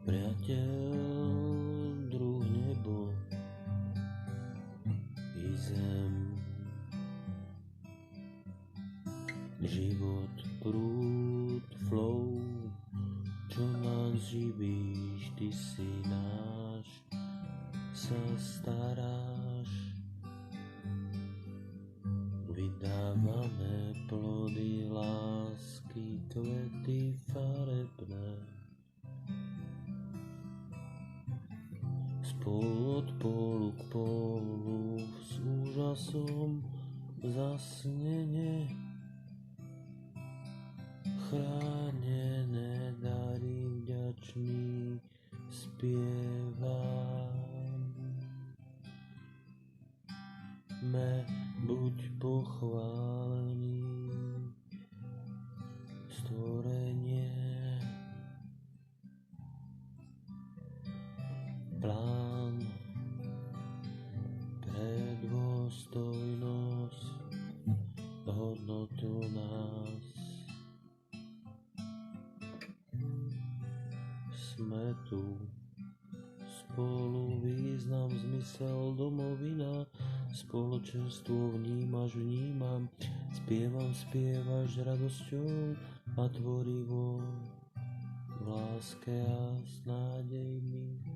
Priateľ, druh nebo i zem, život, prúd, flow, čo nás živíš, ty si náš, sa staráš. Vydávame plody lásky, kvety farebné. Spolu od pólu k pólu, s úžasom zasnenie. Chránené dary vďačný spievam. Buď pochválený, stvorenie. Plán pre dôstojnosť, hodnotu nás. Sme tu spolu, význam, zmysel, domovina, spoločenstvo vnímam, spievaš radosťou a tvorivo, v láske a s nádejmi.